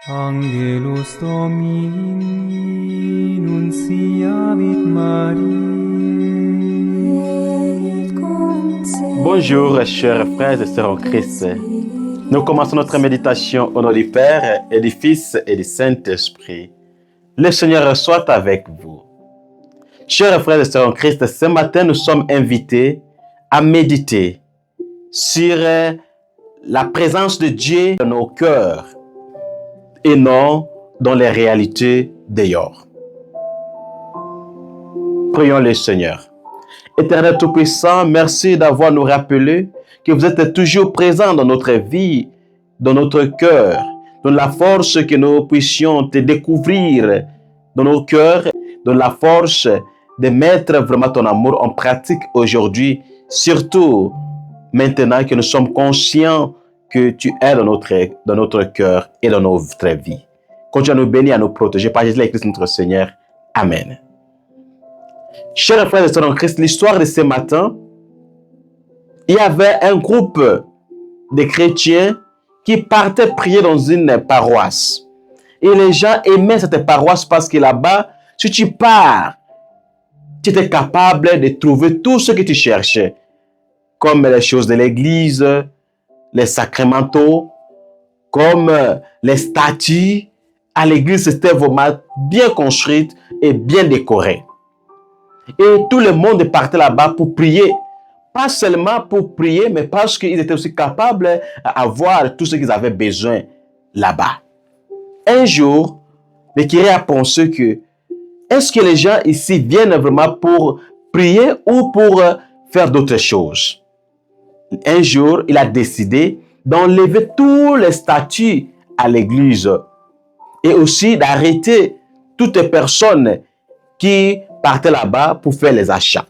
Angelus Domini nunciavit Mariae. Bonjour, chers frères et sœurs en Christ. Nous commençons notre méditation au nom du Père et du Fils et du Saint-Esprit. Le Seigneur soit avec vous. Chers frères et sœurs en Christ, ce matin, nous sommes invités à méditer sur la présence de Dieu dans nos cœurs et non dans les réalités dehors. Prions le Seigneur. Éternel Tout-Puissant, merci d'avoir nous rappelé que vous êtes toujours présent dans notre vie, dans notre cœur. Donne la force que nous puissions te découvrir dans nos cœurs. Donne la force de mettre vraiment ton amour en pratique aujourd'hui. Surtout maintenant que nous sommes conscients que tu es dans notre cœur et dans notre vie. Continue à nous bénir, à nous protéger par Jésus Christ notre Seigneur. Amen. Chers frères et sœurs en Christ, l'histoire de ce matin, il y avait un groupe de chrétiens qui partaient prier dans une paroisse. Et les gens aimaient cette paroisse parce que là-bas, si tu pars, tu étais capable de trouver tout ce que tu cherchais, comme les choses de l'église, les sacramentaux, comme les statues. À l'église, c'était vraiment bien construite et bien décorée. Et tout le monde partait là-bas pour prier. Pas seulement pour prier, mais parce qu'ils étaient aussi capables d'avoir tout ce qu'ils avaient besoin là-bas. Un jour, le curé a pensé que est-ce que les gens ici viennent vraiment pour prier ou pour faire d'autres choses? Un jour, il a décidé d'enlever tous les statues à l'église et aussi d'arrêter toutes les personnes qui partaient là-bas pour faire les achats.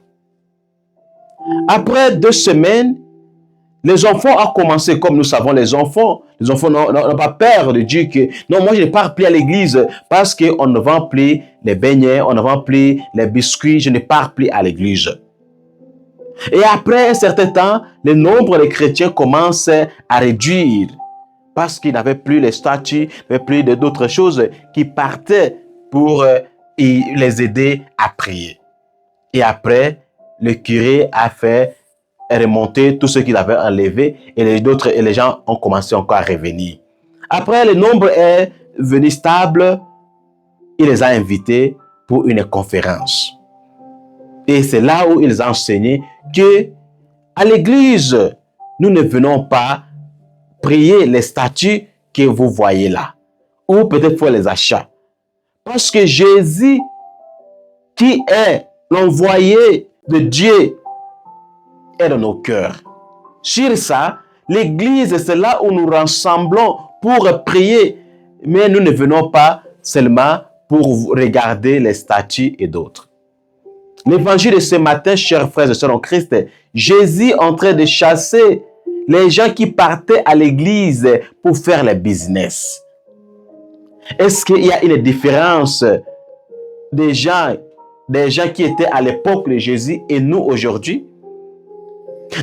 Après 2 semaines, les enfants ont commencé, comme nous savons, les enfants n'ont pas peur de dire que non, moi je ne pars plus à l'église parce qu'on ne vend plus les beignets, on ne vend plus les biscuits, je ne pars plus à l'église. Et après un certain temps, le nombre de chrétiens commence à réduire parce qu'ils n'avaient plus les statues, mais plus d'autres choses qui partaient pour les aider à prier. Et après, le curé a fait remonter tout ce qu'il avait enlevé et les gens ont commencé encore à revenir. Après, le nombre est venu stable. Il les a invités pour une conférence. Et c'est là où ils ont enseigné que à l'église, nous ne venons pas prier les statues que vous voyez là. Ou peut-être pour les achats. Parce que Jésus, qui est l'envoyé de Dieu, est dans nos cœurs. Sur ça, l'église, c'est là où nous rassemblons pour prier. Mais nous ne venons pas seulement pour regarder les statues et d'autres. L'évangile de ce matin, chers frères et sœurs en Christ, Jésus est en train de chasser les gens qui partaient à l'église pour faire le business. Est-ce qu'il y a une différence des gens qui étaient à l'époque de Jésus et nous aujourd'hui?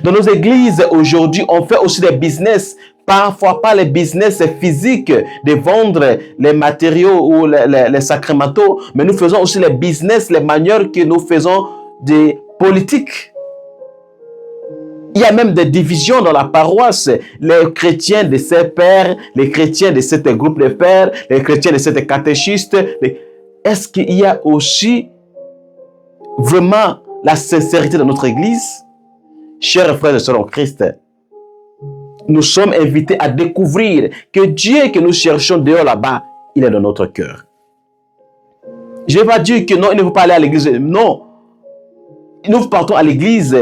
Dans nos églises aujourd'hui, on fait aussi des business, parfois pas les business physiques de vendre les matériaux ou les sacramentaux, mais nous faisons aussi les business, les manières que nous faisons de politique. Il y a même des divisions dans la paroisse. Les chrétiens de ces pères, les chrétiens de ce groupe de pères, les chrétiens de cette catéchistes. Est-ce qu'il y a aussi vraiment la sincérité dans notre église? Chers frères et sœurs en Christ, nous sommes invités à découvrir que Dieu que nous cherchons dehors là-bas, il est dans notre cœur. Je ne vais pas dire que non, il ne faut pas aller à l'église. Non. Nous partons à l'église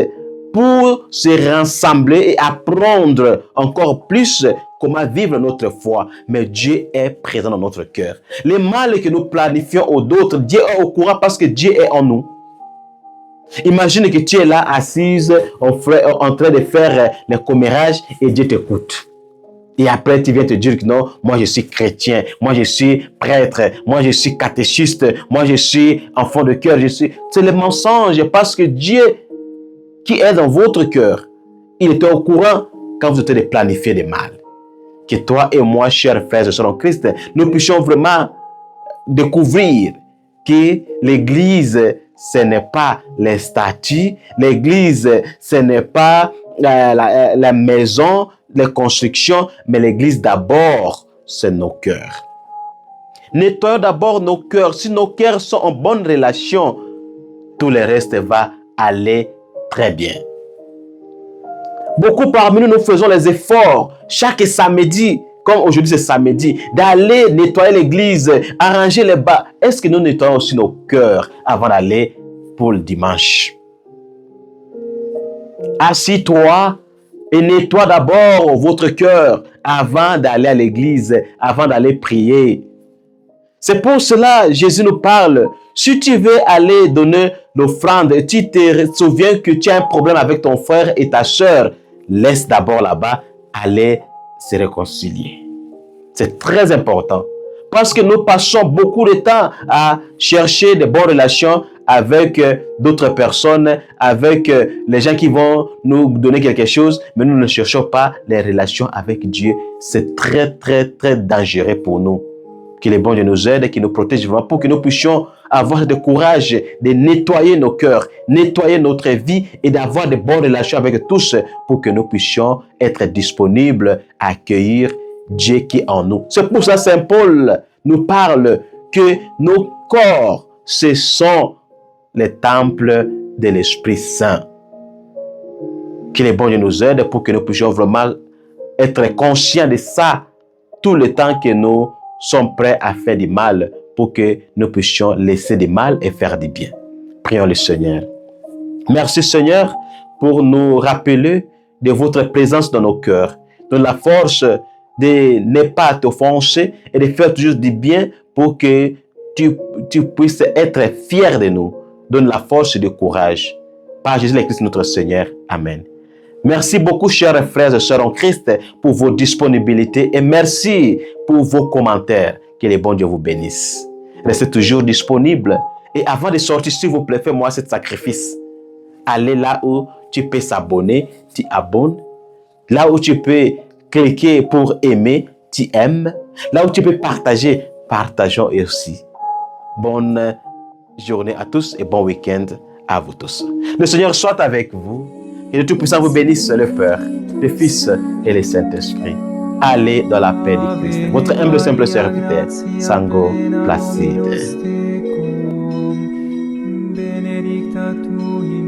pour se rassembler et apprendre encore plus comment vivre notre foi. Mais Dieu est présent dans notre cœur. Les mal que nous planifions aux autres, Dieu est au courant parce que Dieu est en nous. Imagine que tu es là assise en train de faire les commérages et Dieu t'écoute. Et après, tu viens te dire que non, moi je suis chrétien, moi je suis prêtre, moi je suis catéchiste, moi je suis enfant de cœur, C'est le mensonge parce que Dieu qui est dans votre cœur, il était au courant quand vous étiez de planifier des mal. Que toi et moi, chers frères et sœurs en Christ, nous puissions vraiment découvrir que l'Église, ce n'est pas les statues, l'Église, ce n'est pas la maison, les constructions, mais l'Église d'abord, c'est nos cœurs. Nettoyons d'abord nos cœurs. Si nos cœurs sont en bonne relation, tout le reste va aller très bien. Beaucoup parmi nous, nous faisons les efforts chaque samedi, comme aujourd'hui c'est samedi, d'aller nettoyer l'église, arranger les bas. Est-ce que nous nettoyons aussi nos cœurs avant d'aller pour le dimanche? Assis-toi et nettoie d'abord votre cœur avant d'aller à l'église, avant d'aller prier. C'est pour cela Jésus nous parle. Si tu veux aller donner l'offrande et tu te souviens que tu as un problème avec ton frère et ta soeur, laisse d'abord là-bas aller se réconcilier. C'est très important. Parce que nous passons beaucoup de temps à chercher de bonnes relations avec d'autres personnes, avec les gens qui vont nous donner quelque chose, mais nous ne cherchons pas les relations avec Dieu. C'est très, très, très dangereux pour nous. Que les bons Dieu nous aide et qui nous protège vraiment pour que nous puissions avoir le courage de nettoyer nos cœurs, nettoyer notre vie et d'avoir de bonnes relations avec tous pour que nous puissions être disponibles à accueillir Dieu qui est en nous. C'est pour ça que Saint Paul nous parle que nos corps, ce sont les temples de l'Esprit Saint. Que les bons Dieu nous aide pour que nous puissions vraiment être conscients de ça tout le temps que nous sommes prêts à faire du mal pour que nous puissions laisser du mal et faire du bien. Prions le Seigneur. Merci Seigneur pour nous rappeler de votre présence dans nos cœurs. Donne la force de ne pas t'offenser et de faire toujours du bien pour que tu puisses être fier de nous. Donne la force et le courage. Par Jésus le Christ notre Seigneur. Amen. Merci beaucoup, chers frères et sœurs en Christ, pour vos disponibilités et merci pour vos commentaires. Que les bons Dieu vous bénisse. Restez toujours disponible. Et avant de sortir, s'il vous plaît, fais-moi ce sacrifice. Allez là où tu peux s'abonner, tu abonnes. Là où tu peux cliquer pour aimer, tu aimes. Là où tu peux partager, partageons aussi. Bonne journée à tous et bon week-end à vous tous. Le Seigneur soit avec vous. Et le Tout-Puissant vous bénisse, le Père, le Fils et le Saint-Esprit. Allez dans la paix de Christ. Votre humble simple serviteur, Sango Placide. Benedicta tu in